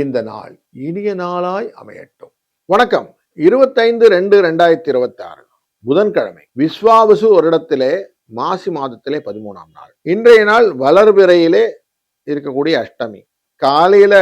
இந்த நாள் இனிய நாளாய் அமையட்டும். வணக்கம். 25/2/2026 புதன்கிழமை, விஸ்வாவசு வருடத்திலே மாசி மாதத்திலே 13ஆம் நாள். இன்றைய நாள் வளர்பிறையிலே இருக்கக்கூடிய அஷ்டமி. காலையில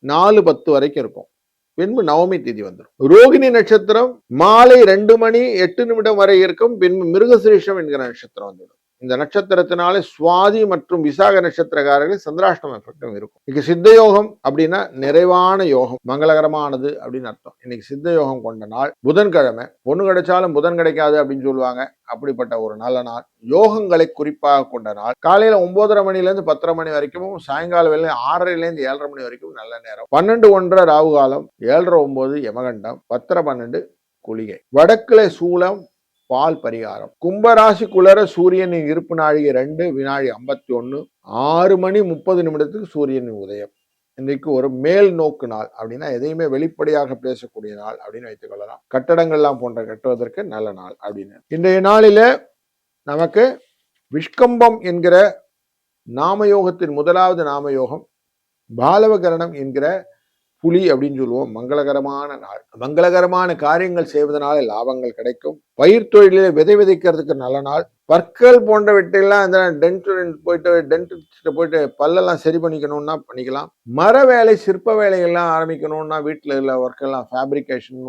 4:10 வரைக்கும் இருக்கும். பின்பு நவமி திதி வந்துடும். ரோகிணி நட்சத்திரம் மாலை 2 மணி 8 நிமிடம் வரை இருக்கும். பின்பு மிருகசிரீஷம் என்கிற நட்சத்திரம் வந்துடும். இந்த நட்சத்திரத்தினாலே சுவாதி மற்றும் விசாக நட்சத்திரக்காரர்கள் சந்திராஷ்டம எஃபெக்டும் இருக்கும். இன்னைக்கு சித்த யோகம் அப்படின்னா நிறைவான யோகம், மங்களகரமானது அப்படின்னு அர்த்தம். இன்னைக்கு சித்த யோகம் கொண்ட நாள் புதன்கிழமை. பொண்ணு கிடைச்சாலும் புதன் கிடைக்காது அப்படின்னு சொல்லுவாங்க. அப்படிப்பட்ட ஒரு நல்ல நாள். யோகங்களை குறிப்பாக கொண்ட நாள். காலையில 9:30 மணிலேருந்து 10:30 மணி வரைக்கும், சாயங்கால வேலை 6:30லேருந்து 7:30 மணி வரைக்கும் நல்ல நேரம். 12:01 ராகு காலம், 7:09 யமகண்டம், 10:12 குளிகை. வடக்குல சூலம், பால் பரிகாரம். கும்பராசி குளர சூரியனின் இருப்பு நாழிகை 2 வினாடி 51. 6 மணி 30 நிமிடத்துக்கு சூரியனின் உதயம். இன்றைக்கு ஒரு மேல் நோக்கு நாள். அப்படின்னா எதையுமே வெளிப்படையாக பேசக்கூடிய நாள் அப்படின்னு வைத்துக் கொள்ளலாம். கட்டடங்கள்லாம் போன்ற கட்டுவதற்கு நல்ல நாள் அப்படின்னு. இன்றைய நாளில நமக்கு விஷ்கம்பம் என்கிற நாமயோகத்தின் முதலாவது நாமயோகம், பாலவகரணம் என்கிற புலி அப்படின்னு சொல்லுவோம். மங்களகரமான நாள். மங்களகரமான காரியங்கள் செய்வதனால லாபங்கள் கிடைக்கும். பயிர் தொழிலே விதை விதைக்கிறதுக்கு நல்ல நாள். பற்கள் போன்றவற்றெல்லாம் இந்த டென்டிஸ்ட் போயிட்டு பல்லெல்லாம் சரி பண்ணிக்கணும்னா பண்ணிக்கலாம். மர வேலை, சிற்ப வேலைகள்லாம் ஆரம்பிக்கணும்னா வீட்டில் உள்ள ஒர்க்கெல்லாம், ஃபேப்ரிகேஷன்,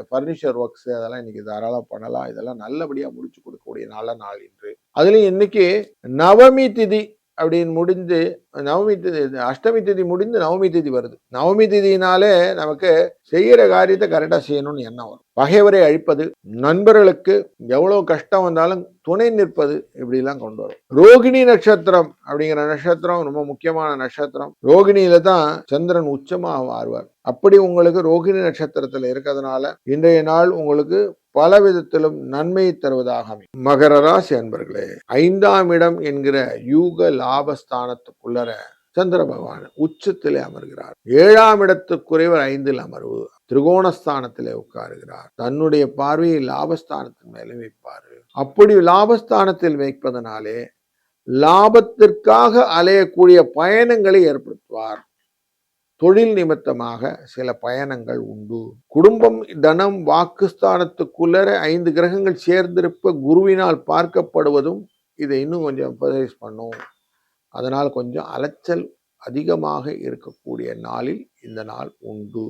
ஃபர்னிச்சர் ஒர்க்ஸ், அதெல்லாம் இன்னைக்கு தாராளம் பண்ணலாம். இதெல்லாம் நல்லபடியாக முடிச்சு கொடுக்கக்கூடிய நல்ல நாள் இன்று. அதுலேயும் இன்னைக்கு நவமி திதி அப்படின்னு முடிந்து, நவமி திதி, அஷ்டமி திதி முடிந்து நவமி திதி வருது. நவமி திதினாலே நமக்கு செய்யற காரியத்தை கரெக்டா செய்யணும்னு எண்ணம் வரும். பகைவரை அழிப்பது, நண்பர்களுக்கு எவ்வளவு கஷ்டம் வந்தாலும் துணை நிற்பது, இப்படி எல்லாம் கொண்டு வரும். ரோகிணி நட்சத்திரம் அப்படிங்கிற நட்சத்திரம் ரொம்ப முக்கியமான நட்சத்திரம். ரோகிணியில தான் சந்திரன் உச்சமாக மாறுவார். அப்படி உங்களுக்கு ரோகிணி நட்சத்திரத்துல இருக்கிறதுனால இன்றைய நாள் உங்களுக்கு பல விதத்திலும் நன்மையை தருவதாக அமையும். மகர ராசி அன்பர்களே, 5ஆம் இடம் என்கிற யூக லாபஸ்தானத்துக்குள்ளர சந்திர பகவான் உச்சத்திலே அமர்கிறார். 7ஆம் இடத்துக்குறைவர் 5இல் அமர்வு. திரிகோணஸ்தானத்திலே உட்காருகிறார். தன்னுடைய பார்வையை லாபஸ்தானத்தின் மேலே வைப்பார். அப்படி லாபஸ்தானத்தில் வைப்பதனாலே லாபத்திற்காக அலையக்கூடிய பயணங்களை ஏற்படுத்துவார். தொழில் நிமித்தமாக சில பயணங்கள் உண்டு. குடும்பம், தனம், வாக்குஸ்தானத்துக்குள்ளர 5 கிரகங்கள் சேர்ந்திருப்ப குருவினால் பார்க்கப்படுவதும் இதை இன்னும் கொஞ்சம் எம்பசைஸ் பண்ணும். அதனால் கொஞ்சம் அலைச்சல் அதிகமாக இருக்கக்கூடிய நாளில் இந்த நாள் உண்டு.